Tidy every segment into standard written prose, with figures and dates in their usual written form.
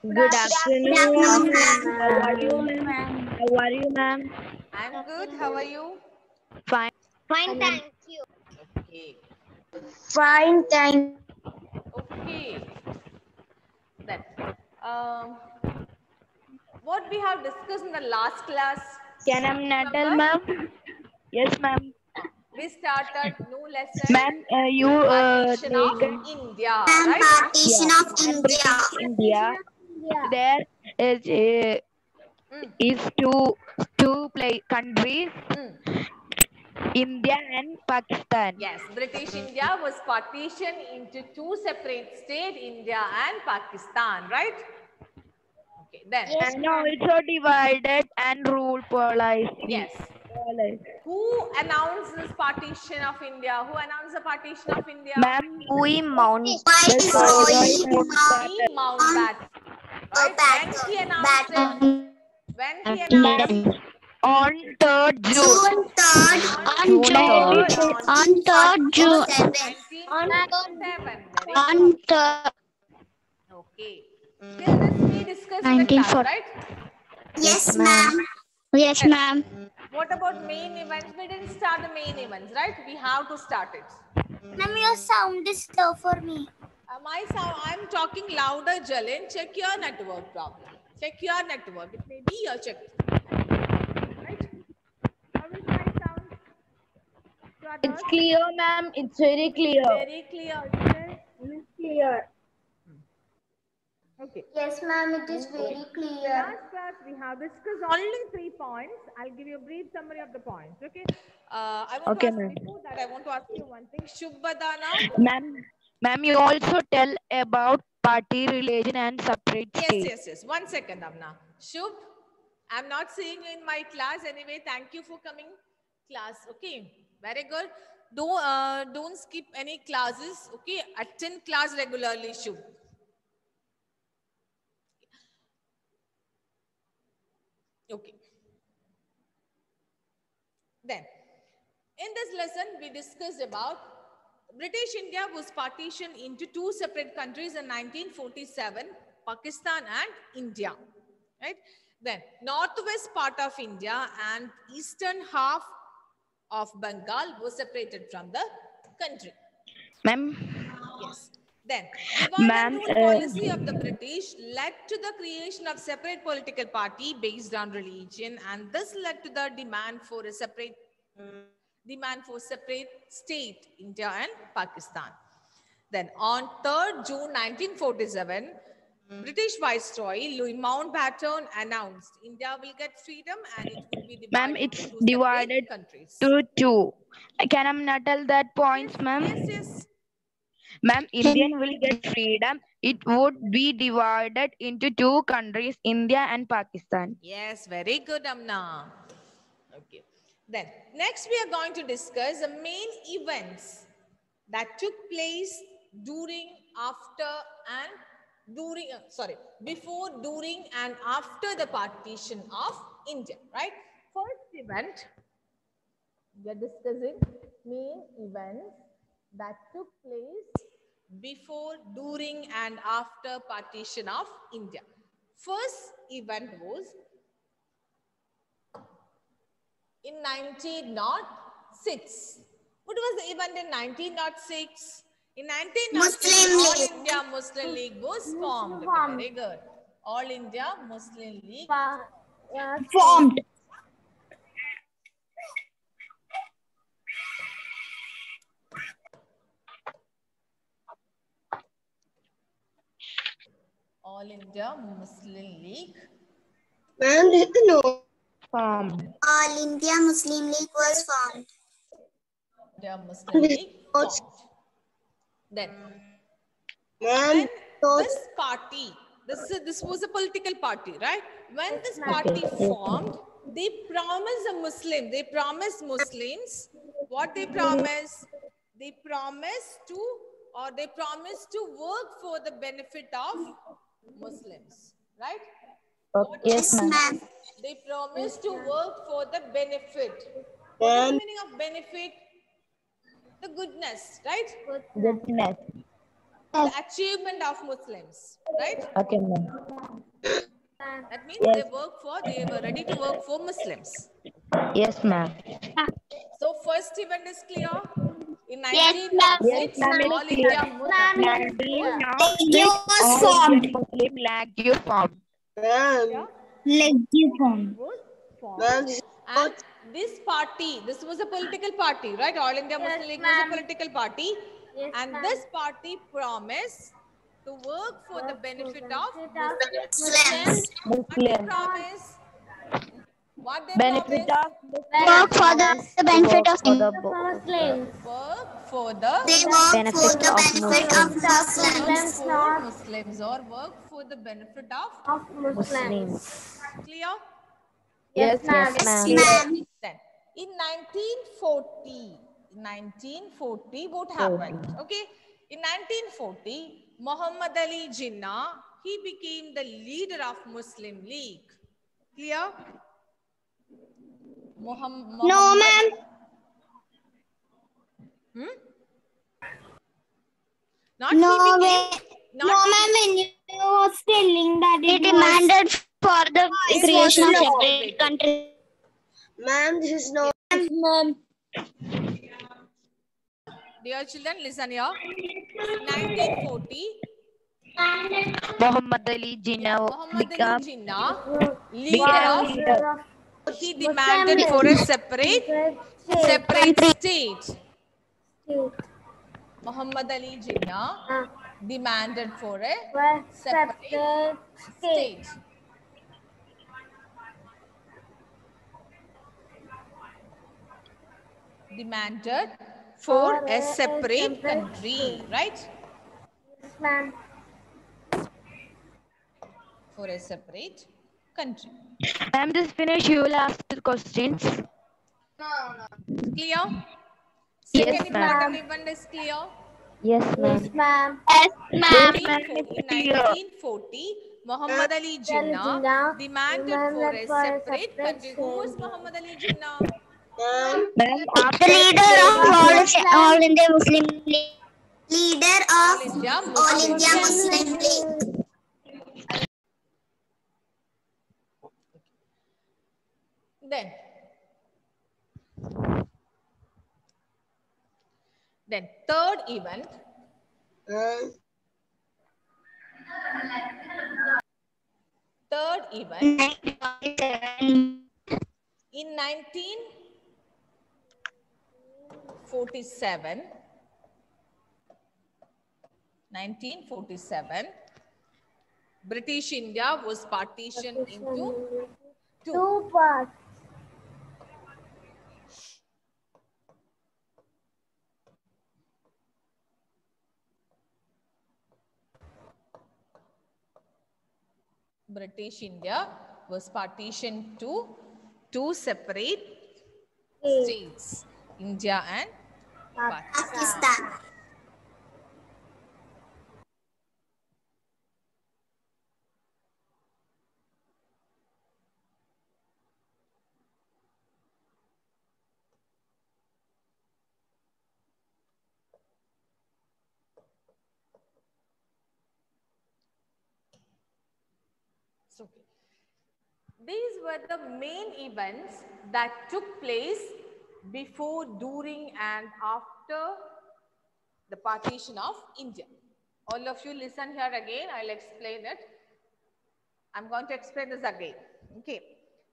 Good afternoon. How are you, afternoon, ma'am? ma'am. How are you, ma'am? I'm good. How are you? Fine. Fine, thank you. Okay. Fine, thank Okay. Then, um, what we have discussed in the last class? Can I natal, Remember? ma'am? Yes, ma'am. We started new lesson. Ma'am, you Partition of taken India, right? Partition yeah, of and India. British India. There Mm. is two countries, Mm. India and Pakistan. Yes, British India was partitioned into two separate states, India and Pakistan, right? Okay, then. And also divided and ruled policy. Yes. Who announced this partition of India? Who announced the partition of India? Ma'am, we mount. Viceroy Mountbatten. Right? When he announced it? When he announced it? on 3rd June. June 3rd, June June 3rd. on 3rd June. 1947. Very On good. 3rd. Okay. Till this we discussed in the class, right? Yes, ma'am. Yes, ma'am. What about main events? We didn't start the main events, right? We have to start it. Ma'am, your sound is low for me. My sound, I'm talking louder, Jalin. Check your network problem. Check your network. It may be your check. Right? How is my sound? It's clear, ma'am. It's very clear. Very clear. It's clear. Okay. Yes, ma'am, it is very clear. Last class we have discussed only 3 points. I'll give you a brief summary of the points. Okay. I want Okay, to ask ma'am. before that. I want to ask you one thing. Shubhadana. Ma'am, you also tell about party, religion, and separate state. Yes. 1 second, Amna. Shubh, I'm not seeing you in my class anyway. Thank you for coming class. Okay. Very good. Don't skip any classes. Okay. Attend class regularly, Shubh. Okay. Then, in this lesson, we discussed about British India was partitioned into two separate countries in 1947, Pakistan and India. Right? Then, northwest part of India and eastern half of Bengal was separated from the country. Ma'am, Yes. Then, divide Ma'am, and rule policy of the British led to the creation of separate political party based on religion, and this led to the demand for separate state, India and Pakistan. Then, on 3rd June 1947, British Viceroy Louis Mountbatten announced India will get freedom and it will be divided ma'am, it's into divided separate countries. to two. Can I not tell that points, ma'am? Yes. Ma'am, Indian will get freedom. It would be divided into two countries, India and Pakistan. Yes, very good, Amna. Okay. Then, next we are going to discuss the main events that took place before, during, and after the partition of India, right? First event, we are discussing main events that took place before, during, and after partition of India. First event was in 1906. What was the event in 1906? In 1906, All India Muslim League was formed. Okay, very good. All India Muslim League Formed. All India Muslim League. Ma'am, this is no. Formed. All India Muslim League was formed. India Muslim League formed. Then, Ma'am, when this party, this was a political party, right? When this party formed, they promised Muslims, what they promised? They promised to work for the benefit of Muslims, right? Yes, ma'am. They promised to work for the benefit. What is the meaning of benefit? The goodness, right? Goodness. The achievement of Muslims, right? Okay, ma'am. means they were ready to work for Muslims. Yes, ma'am. So first event is clear. In Yes, 1906, ma'am, it is All clear. India Muslim. 1906, was All formed. Indian Muslim League formed. Ma'am. League formed. Was formed. Ma'am, this is And this party, this was a political party, right? All India Muslim League was a political party. And this party promised to work for the benefit of Muslims. Muslims. What they Muslim. promise? What they Benefit promise? of Work for the benefit of Muslims. Work for the They work for the benefit of work Muslims. for Muslims or work for the benefit of Muslims. clear? Yes, Yes, ma'am. ma'am. Then in 1940, what happened? Okay, in 1940, Muhammad Ali Jinnah, he became the leader of Muslim League. Clear? No, ma'am. Not No, he became. way. Not No, ma'am. When you was telling that it demanded for the creation of separate country. Ma'am, this is no. Ma'am. Dear children, listen here. 1940, Muhammad Ali Jinnah Muhammad Ali became Jinnah, leader of, he demanded for a separate state. Muhammad Ali Jinnah demanded for a separate state. Demanded for a separate country, right? For a separate country. Ma'am, just finish. You will ask the questions. Clear? Yes, Second ma'am. important event is clear. Yes, ma'am. Ma'am. Yes, ma'am. In 1940, Muhammad Ali Jinnah demanded for a separate country. Who was Muhammad Ali Jinnah? Ma'am, Ma'am, The after leader of All India Muslim League. Leader of All India Muslim League. Then third event, ma'am, in 1947, British India was partitioned into two. parts. British India was partitioned to two separate states, India and Pakistan. Pakistan. So, these were the main events that took place before, during, and after the partition of India. All of you listen here again. I'll explain it. I'm going to explain this again. Okay.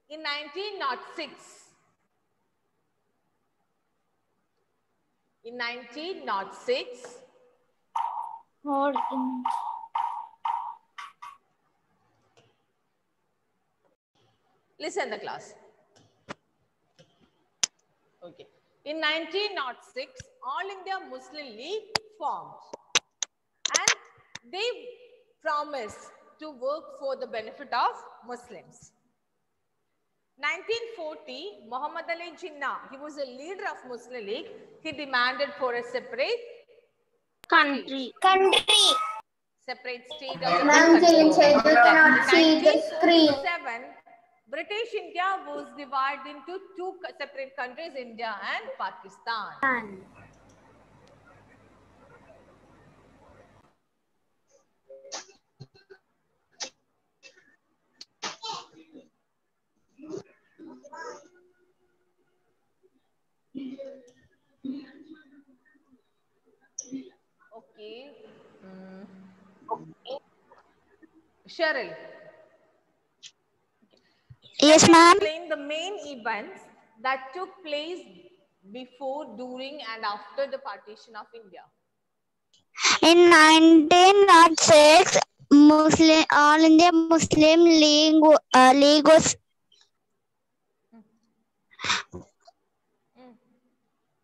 In 1906, listen the class. Okay. In 1906, All India Muslim League formed and they promised to work for the benefit of Muslims. 1940, Muhammad Ali Jinnah, he was a leader of Muslim League. He demanded for a separate Country. separate state of the Ma'am, country. I cannot see the screen. 1947, British India was divided into two separate countries, India and Pakistan. Cheryl. Yes, Can you ma'am. explain the main events that took place before, during, and after the partition of India? In 1906, All India Muslim League was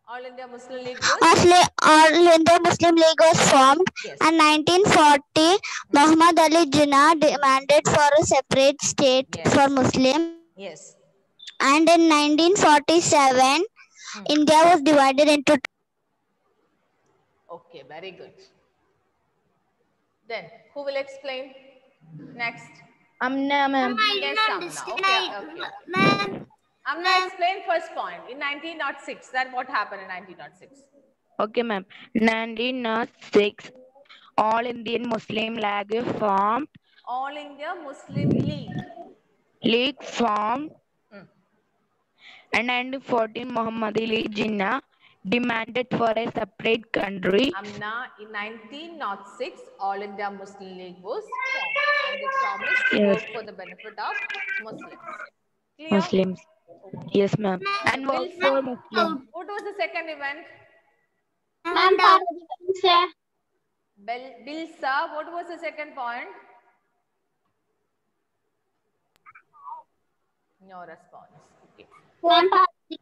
All India Muslim League was? All India Muslim League was formed. Yes. And 1940, Muhammad Ali Jinnah demanded for a separate state Yes. for Muslims. Yes. And in 1947, India was divided into. Okay, very good. Then, who will explain next? Amna, ma'am. Yes, Amna. Okay. Ma'am. Amna, explain first point. In 1906, then what happened in 1906? Okay, ma'am. 1906, All Indian Muslim League formed. All India Muslim League. Formed. And 1914, Muhammad Ali Jinnah demanded for a separate country. Amna, in 1906, All India Muslim League was formed and they promised to Yes. work for the benefit of Muslims. Clear? Muslims. Yes, ma'am. And work for Muslims. What was the second event? Ma'am, Bilsa, what was the second point? No response. Okay. Parvati,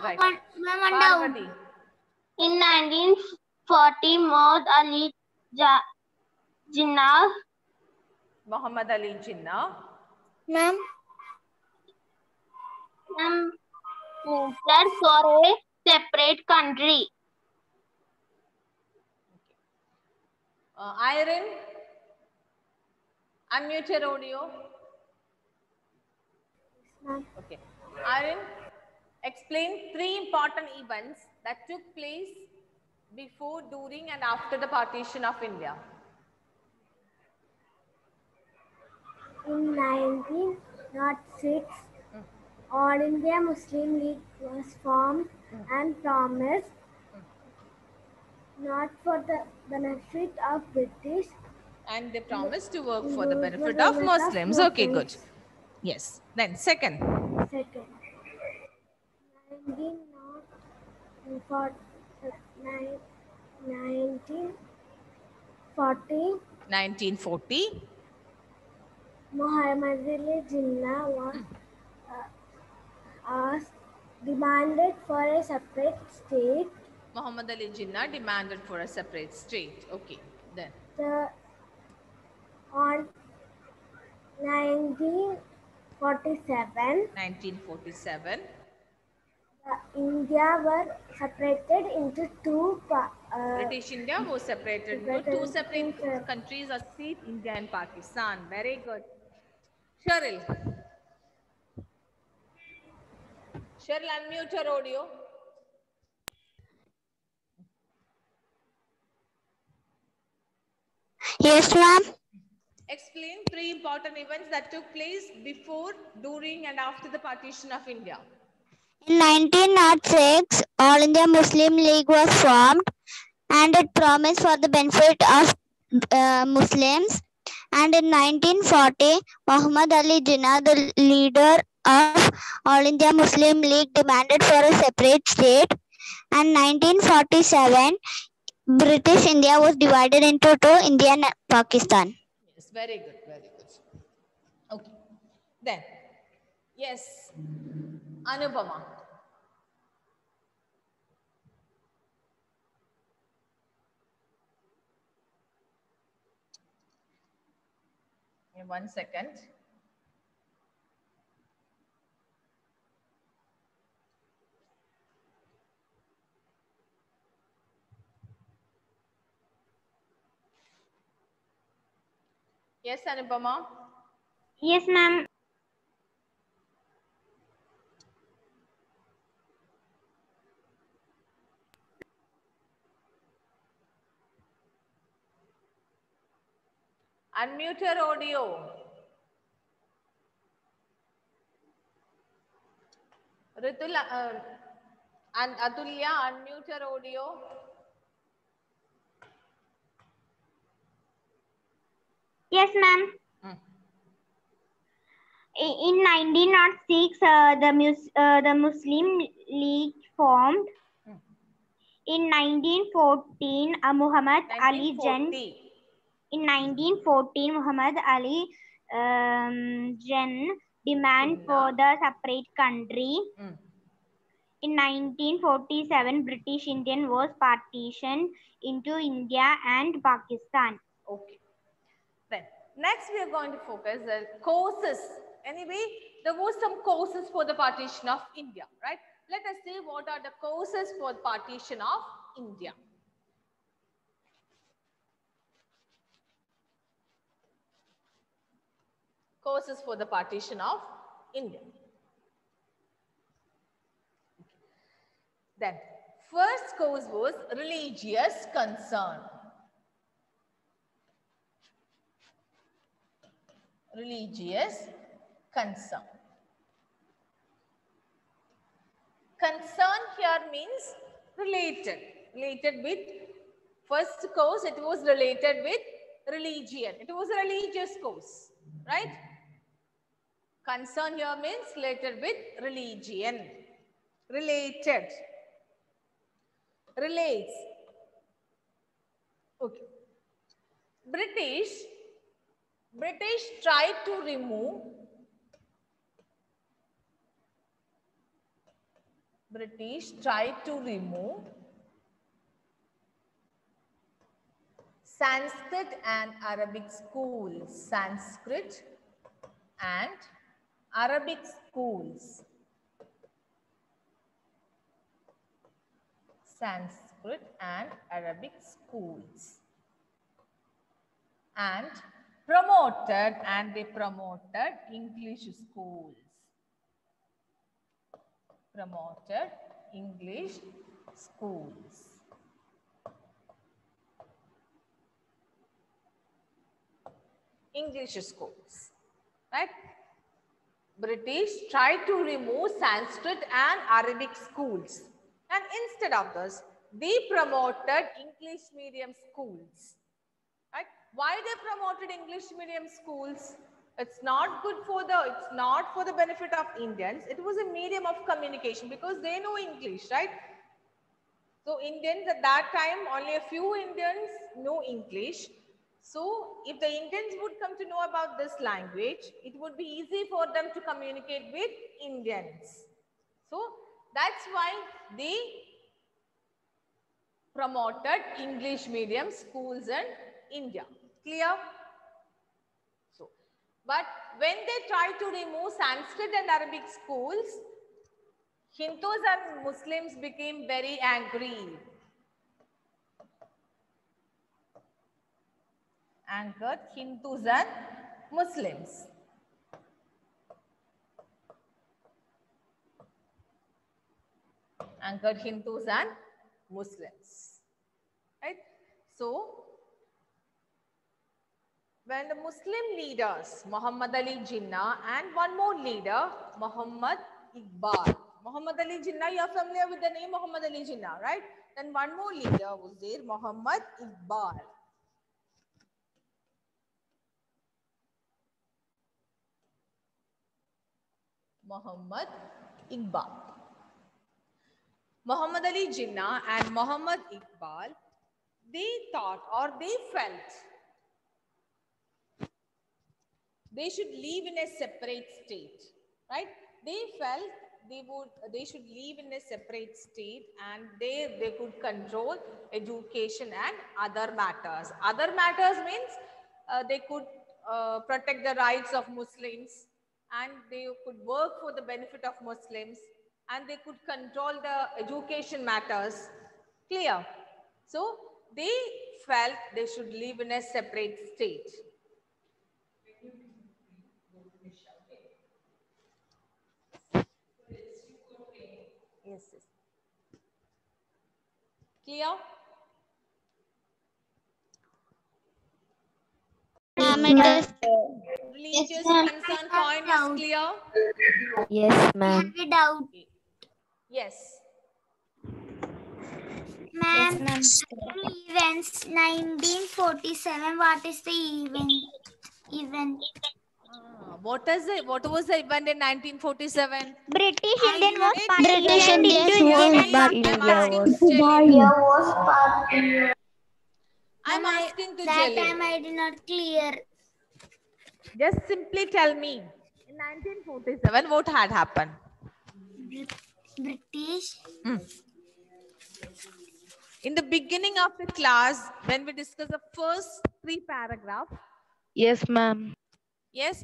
right. Parvati. In 1940, Muhammad Ali Jinnah. Ma'am. Moved for a separate country. Irene, unmute your audio. Okay. Irene, explain 3 important events that took place before, during, and after the partition of India. In 1906, All India Muslim League was formed and promised not for the benefit of British. And they promised to work for the benefit of Muslims. Okay, good. Yes. Then second. Second, 1940. Muhammad Ali Jinnah was demanded for a separate state. Muhammad Ali Jinnah demanded for a separate state. Okay. Then. On 1947, 1947. India were separated into two. British India was separated into 2 separate countries or states, India and Pakistan. Very good. Cheryl. Cheryl, unmute your audio. Yes, ma'am. Explain 3 important events that took place before, during, and after the partition of India. In 1906, All India Muslim League was formed and it promised for the benefit of Muslims. And in 1940, Muhammad Ali Jinnah, the leader of All India Muslim League, demanded for a separate state. And 1947, British India was divided into 2, India and Pakistan. Yes, very good, very good. Okay. Then, yes, Anupama. In 1 second. Yes, Anupama. Yes, ma'am. Unmute your audio. Ritula and Atulya, unmute your audio. Yes, ma'am. Hmm. In 1906, the Muslim League formed. Hmm. In 1914, Muhammad Ali 1940. In 1914, Muhammad Ali demand for the separate country. Hmm. In 1947, British India was partitioned into India and Pakistan. Okay. Then next we are going to focus the causes. Anyway, there was some causes for the partition of India, right? Let us see what are the causes for partition of India. Causes for the partition of India. Then first cause was religious concern. Religious concern. Concern here means related. Related with, first cause it was related with religion. It was a religious cause, right? Concern here means related with religion. Related. Relates. Okay. British tried to remove Sanskrit and Arabic schools. Sanskrit and Arabic schools. Sanskrit and Arabic schools. And they promoted English schools. Promoted English schools. English schools, right? British tried to remove Sanskrit and Arabic schools. And instead of this, they promoted English medium schools. Right? Why they promoted English medium schools? It's not for the benefit of Indians. It was a medium of communication because they know English, right? So Indians at that time, only a few Indians know English. So if the Indians would come to know about this language, it would be easy for them to communicate with Indians. So that's why they promoted English medium schools in India. Clear? So, but when they tried to remove Sanskrit and Arabic schools, Hindus and Muslims became very angry. Angered Hindus and Muslims. Angered Hindus and Muslims. Right? So, when the Muslim leaders, Muhammad Ali Jinnah and one more leader, Muhammad Iqbal. Muhammad Ali Jinnah, you are familiar with the name Muhammad Ali Jinnah, right? Then one more leader was there, Muhammad Iqbal. Muhammad Iqbal. Muhammad Ali Jinnah and Muhammad Iqbal, they thought or they felt they should live in a separate state, right? They felt they should live in a separate state and they could control education and other matters. Other matters means they could protect the rights of Muslims and they could work for the benefit of Muslims and they could control the education matters. Clear? So they felt they should live in a separate state. Yes, yes. Clear? Religious concern point is clear? Yes, ma'am. Without. Yes. Ma'am, events 1947. What is the event? What was the event in 1947? British Indian was It British partitioned Indian into was Indian and part- I'm India asking was- to Jelly. I'm Ma'am, asking to that Jelly. time I did not clear. Just simply tell me. In 1947, what had happened? British. In the beginning of the class, when we discuss the first 3 paragraphs, Yes, ma'am. yes?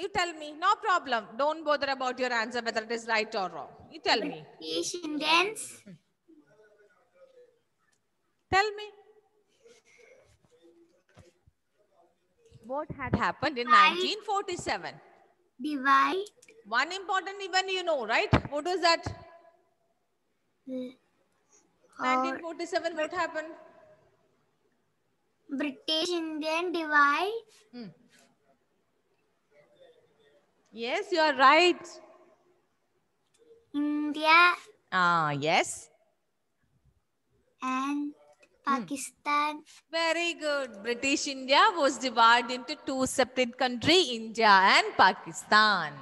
You tell me, no problem. Don't bother about your answer, whether it is right or wrong. You tell me. British Indians Tell me. What had happened in 1947? divide One important event you know, right? What was that? 1947, what happened? British Indian divide Yes, you are right. India Yes. and Pakistan. Very good. British India was divided into 2 separate countries, India and Pakistan.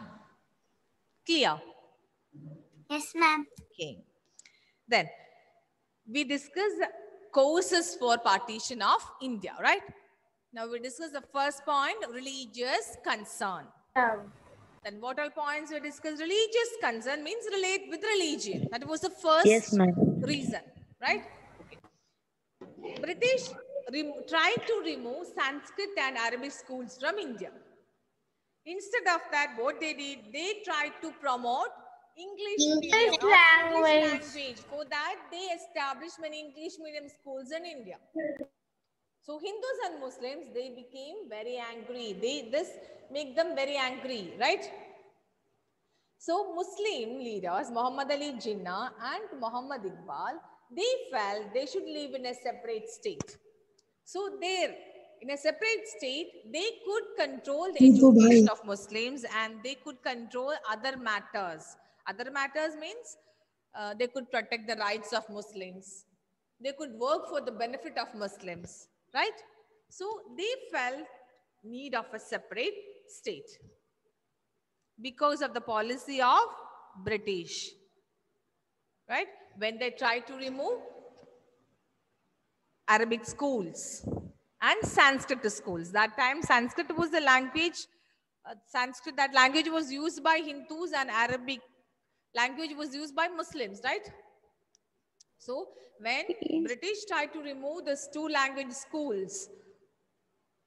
Clear? Yes, ma'am. Okay. Then we discussed the causes for partition of India, right? Now we discuss the first point, religious concern. Then what all points we discussed? Religious concern means relate with religion. That was the first Yes, ma'am. reason, right? Okay. British tried to remove Sanskrit and Arabic schools from India. Instead of that, what they did, they tried to promote English medium or English language. For that, they established many English medium schools in India. So Hindus and Muslims, they became very angry. This make them very angry, right? So Muslim leaders, Muhammad Ali Jinnah and Muhammad Iqbal, they felt they should live in a separate state. So there, in a separate state, they could control the education of Muslims and they could control other matters. Other matters means they could protect the rights of Muslims. They could work for the benefit of Muslims, right? So they felt need of a separate state because of the policy of British, right? When they tried to remove Arabic schools and Sanskrit schools. That time Sanskrit was the language, that language was used by Hindus and Arabic language was used by Muslims, right? So when British tried to remove these 2 language schools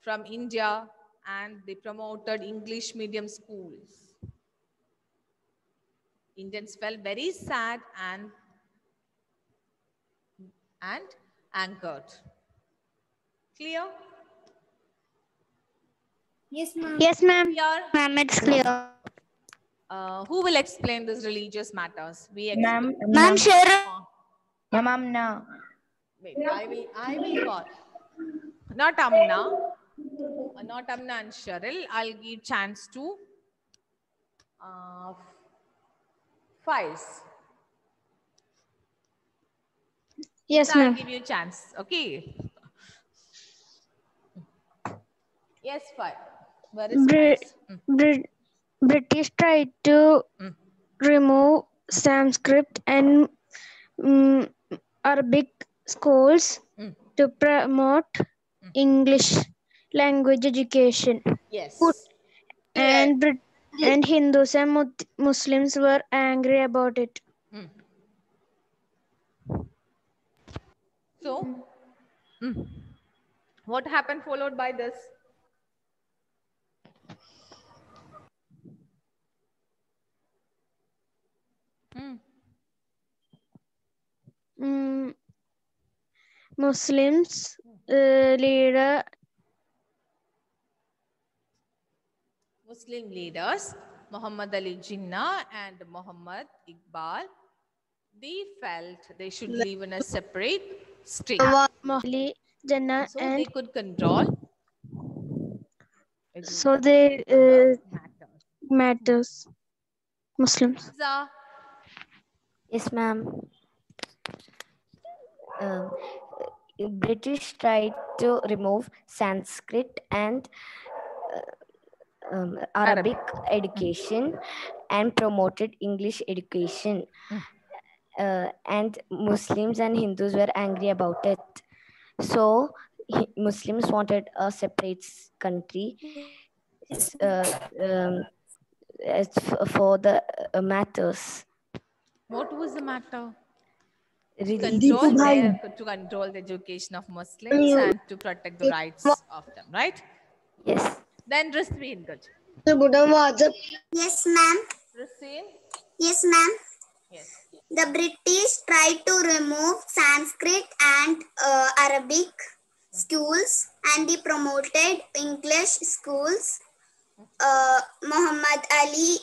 from India and they promoted English medium schools, Indians felt very sad and angered. Clear? Yes, ma'am. Yes, ma'am. Clear? Ma'am, it's clear. Who will explain these religious matters? We Ma'am, explain. Ma'am, sure. Ma'am, no. Wait, I will call. Not Amna. Not Amna and Cheryl. I'll give chance to Faiz. Yes, I'll ma'am. give you a chance. Okay. Yes, Faiz. Where is Faiz? British tried to remove Sanskrit and Arabic schools to promote English language education. Yes. And Hindus and Muslims were angry about it. So, what happened followed by this? Muslims leader Muslim leaders, Muhammad Ali Jinnah and Muhammad Iqbal, they felt they should live in a separate state. Ali Jinnah So and they could control. so they matters Muslims. Yes, ma'am. British tried to remove Sanskrit and Arabic education and promoted English education. And Muslims and Hindus were angry about it. So Muslims wanted a separate country for the matters. What was the matter? Religious To control the education of Muslims and to protect the rights of them, right? Yes. Then Rasleen, good. Yes, ma'am. Rasleen? Yes, ma'am. Yes. The British tried to remove Sanskrit and Arabic schools, and they promoted English schools. Muhammad Ali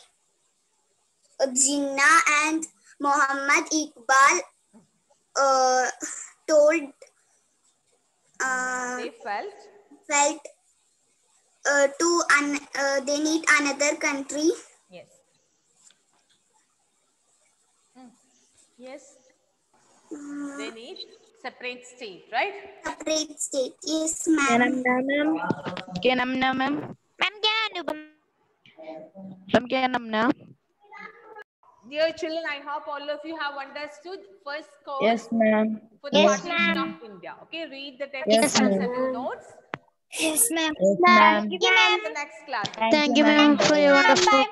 Jinnah and Muhammad Iqbal told They felt they need another country. yes. Yes. They need separate state, right? Separate state. Yes, ma'am. क्या नाम ना ma'am? Ma'am क्या अनुपम? Ma'am क्या नाम ना? Dear children, I hope all of you have understood first cause Yes, ma'am. for the Yes, partition ma'am. of India. Okay, read the text Yes, and ma'am. settle notes. Yes, ma'am. Yes, ma'am. See you in the next class. Thank you, ma'am, for your wonderful.